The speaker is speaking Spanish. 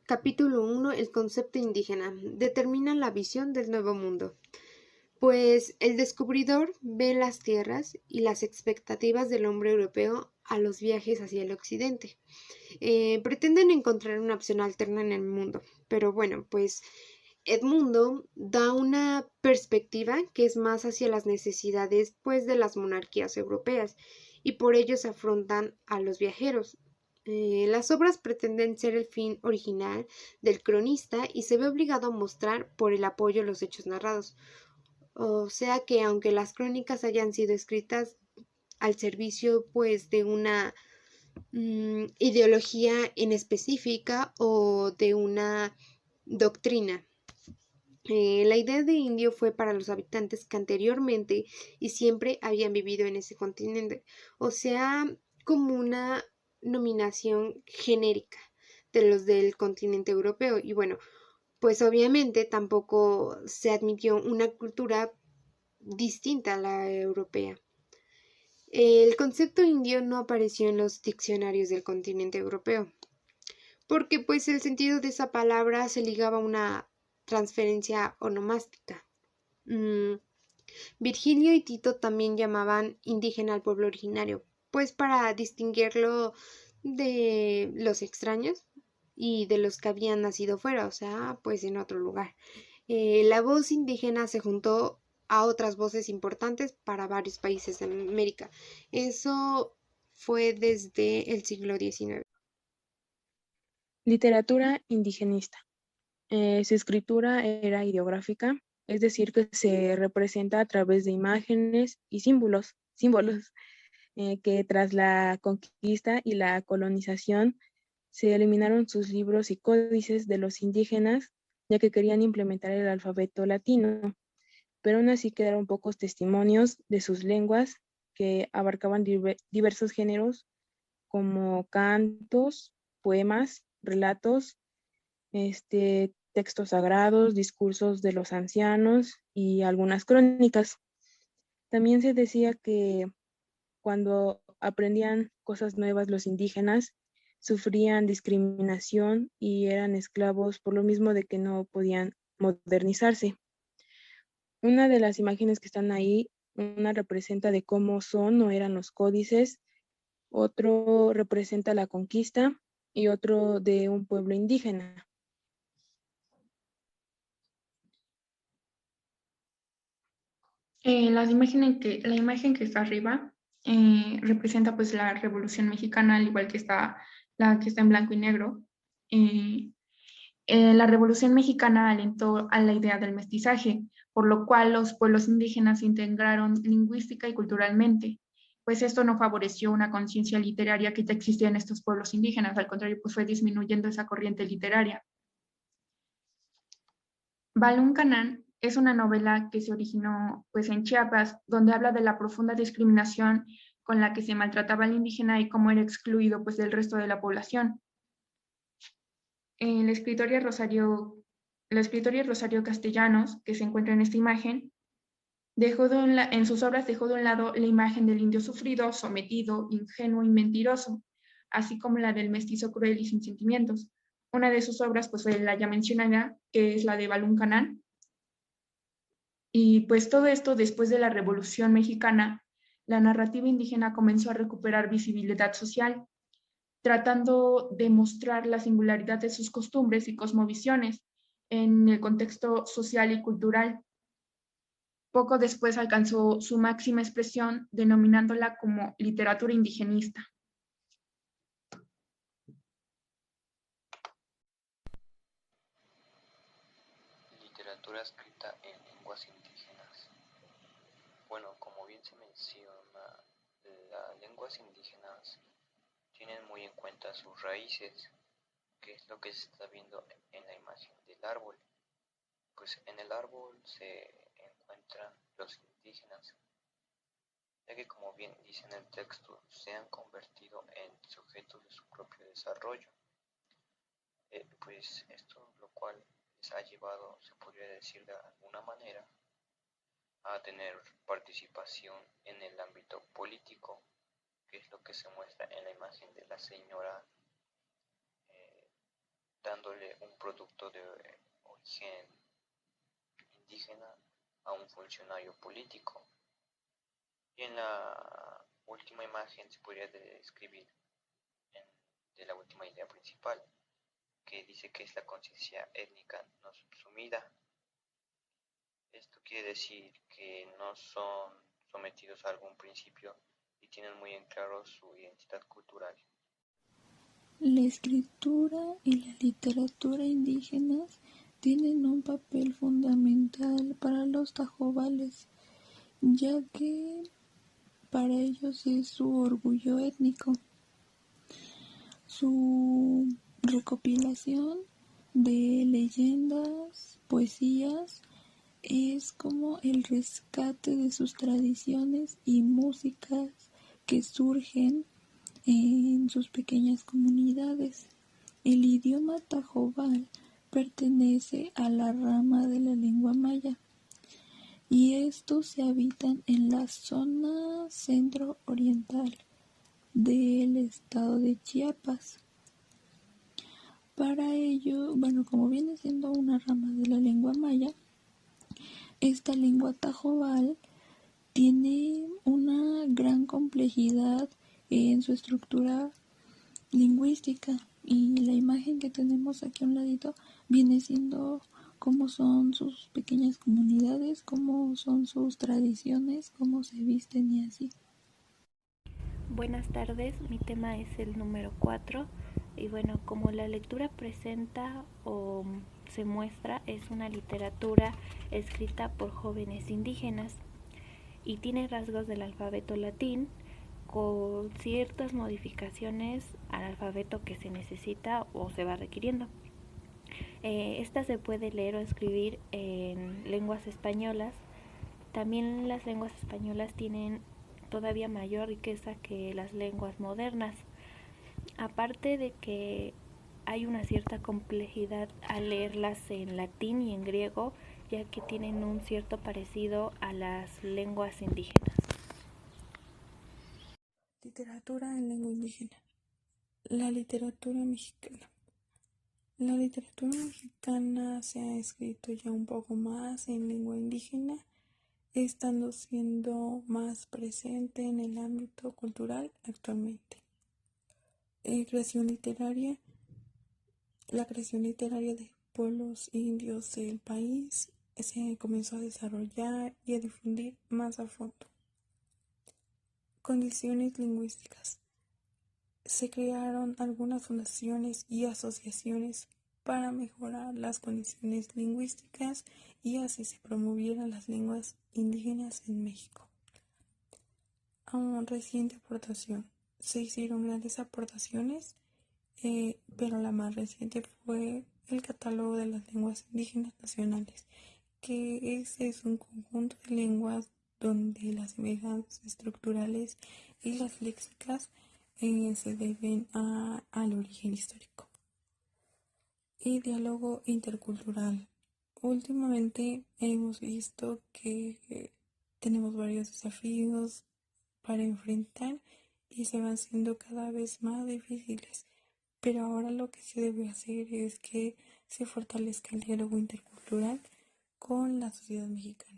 Capítulo 1. El concepto indígena. Determina la visión del Nuevo Mundo. Pues el descubridor ve las tierras y las expectativas del hombre europeo a los viajes hacia el occidente. Pretenden encontrar una opción alterna en el mundo, pero bueno, pues Edmundo da una perspectiva que es más hacia las necesidades pues de las monarquías europeas y por ello se afrontan a los viajeros. Las obras pretenden ser el fin original del cronista y se ve obligado a mostrar por el apoyo a los hechos narrados. O sea que aunque las crónicas hayan sido escritas al servicio pues de una ideología en específica o de una doctrina. La idea de indio fue para los habitantes que anteriormente y siempre habían vivido en ese continente, o sea, como una nominación genérica de los del continente europeo. Y bueno, pues obviamente tampoco se admitió una cultura distinta a la europea. El concepto indio no apareció en los diccionarios del continente europeo, porque pues el sentido de esa palabra se ligaba a una transferencia onomástica. Mm, Virgilio y Tito también llamaban indígena al pueblo originario, pues para distinguirlo de los extraños y de los que habían nacido fuera, o sea, pues en otro lugar. La voz indígena se juntó a otras voces importantes para varios países de América. Eso fue desde el siglo XIX. Literatura indigenista. Su escritura era ideográfica, es decir, que se representa a través de imágenes y símbolos que tras la conquista y la colonización se eliminaron sus libros y códices de los indígenas, ya que querían implementar el alfabeto latino, pero aún así quedaron pocos testimonios de sus lenguas que abarcaban diversos géneros como cantos, poemas, relatos, textos sagrados, discursos de los ancianos y algunas crónicas. También se decía que cuando aprendían cosas nuevas los indígenas, sufrían discriminación y eran esclavos por lo mismo de que no podían modernizarse. Una de las imágenes que están ahí, una representa de cómo son o eran los códices, otro representa la conquista y otro de un pueblo indígena. La imagen que está arriba representa pues la Revolución Mexicana, al igual que está la que está en blanco y negro. Eh, la Revolución Mexicana alentó a la idea del mestizaje, por lo cual los pueblos indígenas se integraron lingüística y culturalmente, pues esto no favoreció una conciencia literaria que ya existía en estos pueblos indígenas, al contrario, pues fue disminuyendo esa corriente literaria. Balún Canán es una novela que se originó pues, en Chiapas, donde habla de la profunda discriminación con la que se maltrataba al indígena y cómo era excluido pues, del resto de la población. La escritora Rosario Castellanos, que se encuentra en esta imagen, en sus obras dejó de un lado la imagen del indio sufrido, sometido, ingenuo y mentiroso, así como la del mestizo cruel y sin sentimientos. Una de sus obras pues, fue la ya mencionada, que es la de Balún Canán. Y pues todo esto después de la Revolución Mexicana, la narrativa indígena comenzó a recuperar visibilidad social, tratando de mostrar la singularidad de sus costumbres y cosmovisiones en el contexto social y cultural. Poco después alcanzó su máxima expresión denominándola como literatura indigenista. Literatura escrita en lenguas indígenas. Bueno, como bien se menciona, las lenguas indígenas tienen muy en cuenta sus raíces, que es lo que se está viendo en la imagen del árbol. Pues en el árbol se encuentran los indígenas, ya que como bien dice en el texto, se han convertido en sujetos de su propio desarrollo. Pues esto lo cual les ha llevado, se podría decir de alguna manera, a tener participación en el ámbito político, que es lo que se muestra en la imagen de la señora dándole un producto de origen indígena a un funcionario político. Y en la última imagen se podría describir de la última idea principal, que dice que es la conciencia étnica no subsumida. Esto quiere decir que no son sometidos a algún principio y tienen muy en claro su identidad cultural. La escritura y la literatura indígenas tienen un papel fundamental para los tajobales, ya que para ellos es su orgullo étnico. Su recopilación de leyendas, poesías, es como el rescate de sus tradiciones y músicas que surgen en sus pequeñas comunidades. El idioma tajobal pertenece a la rama de la lengua maya y estos se habitan en la zona centro-oriental del estado de Chiapas. Para ello, como viene siendo una rama de la lengua maya, esta lengua tajobal tiene una gran complejidad en su estructura lingüística, y la imagen que tenemos aquí a un ladito viene siendo cómo son sus pequeñas comunidades, cómo son sus tradiciones, cómo se visten y así. Buenas tardes, mi tema es el número 4 y como la lectura presenta o se muestra, es una literatura escrita por jóvenes indígenas y tiene rasgos del alfabeto latín con ciertas modificaciones al alfabeto que se necesita o se va requiriendo. Esta se puede leer o escribir en lenguas españolas. También las lenguas españolas tienen todavía mayor riqueza que las lenguas modernas. Aparte de que hay una cierta complejidad al leerlas en latín y en griego, ya que tienen un cierto parecido a las lenguas indígenas. Literatura en lengua indígena. La literatura mexicana. La literatura mexicana se ha escrito ya un poco más en lengua indígena, estando siendo más presente en el ámbito cultural actualmente. Creación literaria. La creación literaria de pueblos indios del país se comenzó a desarrollar y a difundir más a fondo. Condiciones lingüísticas. Se crearon algunas fundaciones y asociaciones para mejorar las condiciones lingüísticas y así se promovieran las lenguas indígenas en México. Reciente aportación. Se hicieron grandes aportaciones, pero la más reciente fue el catálogo de las lenguas indígenas nacionales, que es un conjunto de lenguas donde las semejanzas estructurales y las léxicas se deben al origen histórico. Y diálogo intercultural. Últimamente hemos visto que tenemos varios desafíos para enfrentar y se van siendo cada vez más difíciles, pero ahora lo que se debe hacer es que se fortalezca el diálogo intercultural con la sociedad mexicana.